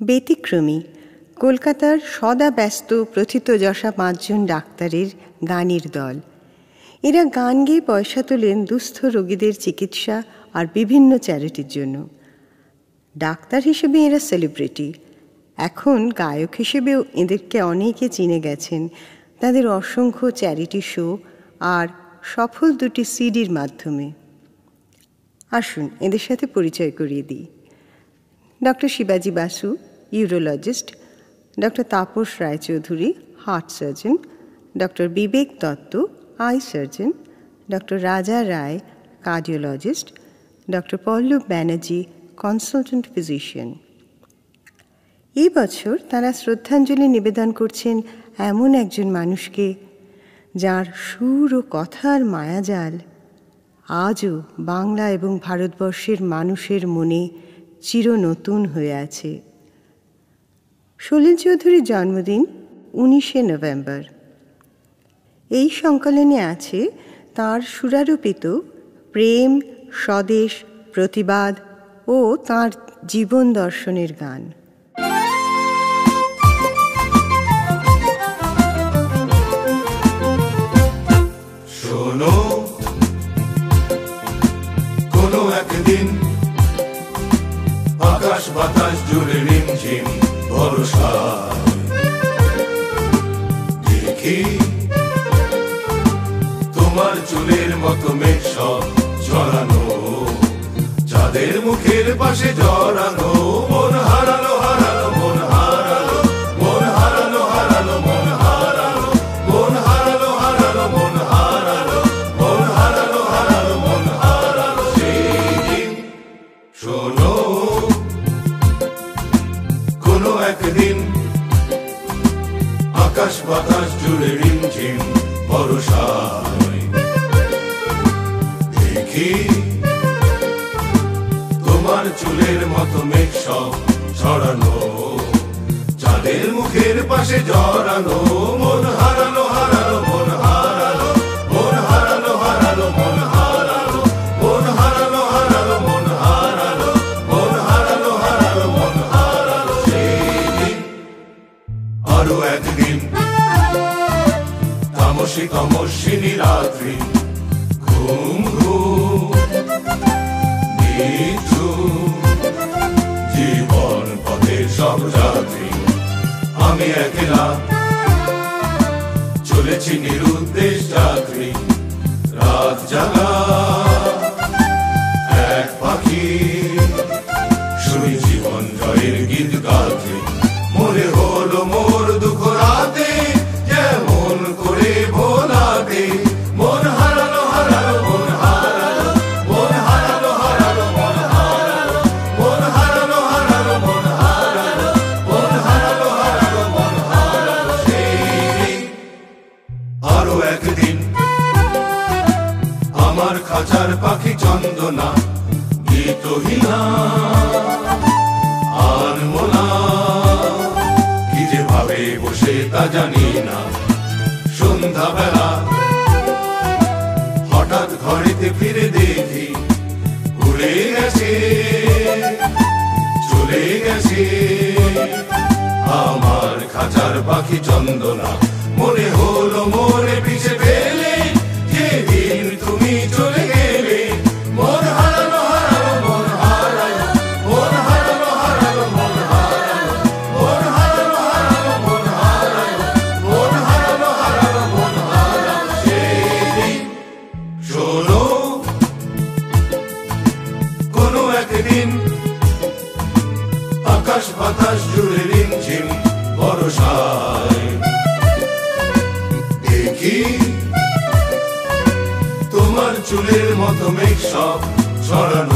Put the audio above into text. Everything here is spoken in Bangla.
ব্যতিক্রমী কলকাতার সদা ব্যস্ত প্রথিতযশা 5 জন ডাক্তারের গানের দল। এরা গান গেয়ে পয়সা তোলেন দুস্থ রোগীদের চিকিৎসা আর বিভিন্ন চ্যারিটির জন্য। ডাক্তার হিসেবে এরা সেলিব্রিটি। এখন গায়ক হিসেবেও এদেরকে অনেকে চিনে গেছেন তাদের অসংখ্য চ্যারিটি শো আর সফল 2টি সিডির মাধ্যমে। আসুন এদের সাথে পরিচয় করিয়ে দিই। ডক্টর শিবাজি Basu, urologist; doctor Tapas Roychowdhury, heart surgeon; doctor Bibek Dutta, eye surgeon; doctor Raja Roy, cardiologist; doctor Pallab Banerjee, consultant physician. এই বছর তারা শ্রদ্ধাঞ্জলি নিবেদন করছেন এমন একজন মানুষকে যার সুর ও কথার মায়াজাল আজও বাংলা এবং ভারতবর্ষের মানুষের মনে চির নতুন হয়ে আছে। সলিল চৌধুরীর জন্মদিন 19শে নভেম্বর। এই সংকলনে আছে তাঁর সুরারোপিত প্রেম, স্বদেশ, প্রতিবাদ ও তাঁর জীবন দর্শনের গান। শোনো, কোনো একদিন আকাশ বাতাস জুড়ে রিমঝিম ভরসা দেখি তোমার চুলের মতো মেঘ সব জড়ানো, যাদের মুখের পাশে জড়ানো। মন হারালো হারালো মন হারালো, মন হারালো হারালো মন হারালো, মন হারালো হারালো মন হারালো, মন হারালো হারালো মন হারালো সেই দিন। শোনো, কোনো একদিন আকাশ বাতাস জুড়ে রিমঝিম বর্ষায় দেখি তোমার চুলের মতো মেঘ সব ছড়ানো, যাদের মুখের পাশে জড়ানো। মন হারালো হারালো মন হারালো, মন হারালো হারালো মন হারালো, মন হারালো হারালো মন হারালো, মন হারালো হারালো মন হারালো সেই দিন। আরো একদিন তামসী তমস্বিনী রাত্রি, ঘুম ঘুম নিঝুম জীবন পথের সব যাত্রী। আমি একলা চলেছি নিরুদ্দেশ যাত্রী, রাত জাগা এক পাখি, শুনি জীবন জয়ের গীত গাত্রী। মনে হলো মোর দুঃখ রাতে যেমন করে ভোলাতে। মন হারালো হারালো মন হারালো, মন হারালো হারালো মন হারালো, মন হারালো হারালো মন হারালো, মন হারালো হারালো মন হারালো সেই দিন। আরো একদিন আমার খাঁচার পাখি চন্দনা গীতহীনা আনমনা, কি যে ভাবে বসে তা জানি না। সন্ধ্যাবেলা হঠাৎ ঘরেতে ফিরে দেখি উড়ে গেছে চলে গেছে আমার খাঁচার পাখি চন্দনা। মনে হলো মোরে পিছে ফেলে যেদিন তুমি চলে গেলে। মন হারালো হারালো মন হারালো, মন হারালো হারালো মন হারালো, মন হারালো হারালো মন হারালো, মন হারালো হারালো মন হারালো সেই দিন। শোনো, কোনো একদিন আকাশ বাতাস জুড়ে রিমঝিম বর্ষায় দেখি তোমার চুলের মতো মেঘ সব ছড়ানো,